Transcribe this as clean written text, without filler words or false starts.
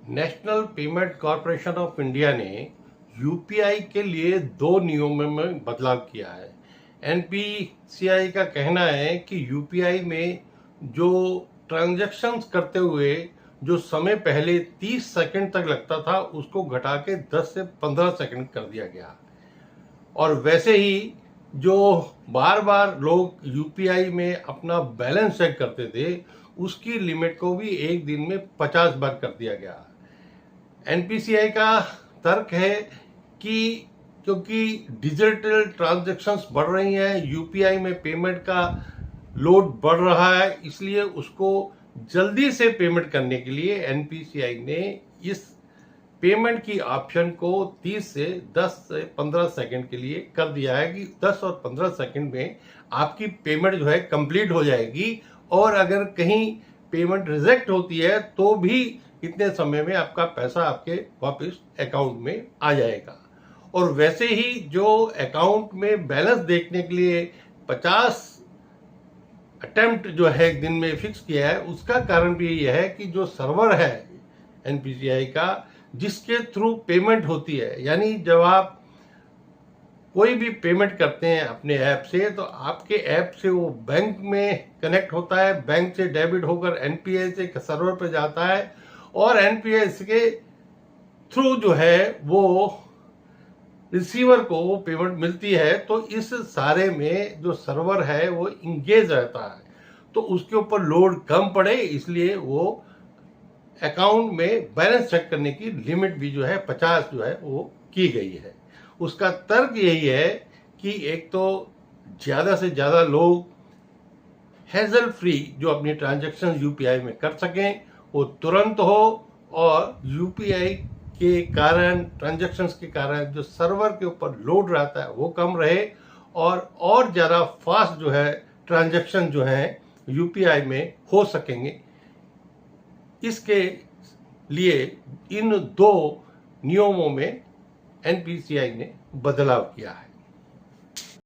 National payment corporation of India ने UPI के लिए 2 नियमों में बदलाव किया है। एनपीसीआई का कहना है कि यूपीआई में जो ट्रांजैक्शंस करते हुए जो समय पहले 30 सेकंड तक लगता था उसको घटा के 10 से 15 सेकंड कर दिया गया। और वैसे ही जो बार बार लोग यूपीआई में अपना बैलेंस चेक करते थे उसकी लिमिट को भी एक दिन में 50 बार कर दिया गया। एनपीसीआई का तर्क है कि क्योंकि डिजिटल ट्रांजैक्शंस बढ़ रही हैं, यूपीआई में पेमेंट का लोड बढ़ रहा है, इसलिए उसको जल्दी से पेमेंट करने के लिए एनपीसीआई ने इस पेमेंट की ऑप्शन को 30 से 10 से 15 सेकंड के लिए कर दिया है कि 10 और 15 सेकंड में आपकी पेमेंट जो है कंप्लीट हो जाएगी। और अगर कहीं पेमेंट रिजेक्ट होती है तो भी इतने समय में आपका पैसा आपके वापस अकाउंट में आ जाएगा। और वैसे ही जो अकाउंट में बैलेंस देखने के लिए 50 अटेम्प्ट जो है एक दिन में फिक्स किया है, उसका कारण भी यह है कि जो सर्वर है एनपीसीआई का जिसके थ्रू पेमेंट होती है, यानी जब आप कोई भी पेमेंट करते हैं अपने ऐप से तो आपके ऐप से वो बैंक में कनेक्ट होता है, बैंक से डेबिट होकर एनपीएस के सर्वर पर जाता है और एनपीएस के थ्रू जो है वो रिसीवर को वो पेमेंट मिलती है। तो इस सारे में जो सर्वर है वो इंगेज रहता है, तो उसके ऊपर लोड कम पड़े इसलिए वो अकाउंट में बैलेंस चेक करने की लिमिट भी जो है 50 जो है वो की गई है। उसका तर्क यही है कि एक तो ज़्यादा से ज़्यादा लोग हैजल फ्री जो अपनी ट्रांजैक्शन यूपीआई में कर सकें वो तुरंत हो, और यूपीआई के कारण ट्रांजैक्शंस के कारण जो सर्वर के ऊपर लोड रहता है वो कम रहे और ज़्यादा फास्ट जो है ट्रांजैक्शन जो है यूपीआई में हो सकेंगे। इसके लिए इन 2 नियमों में एनपीसीआई ने बदलाव किया है।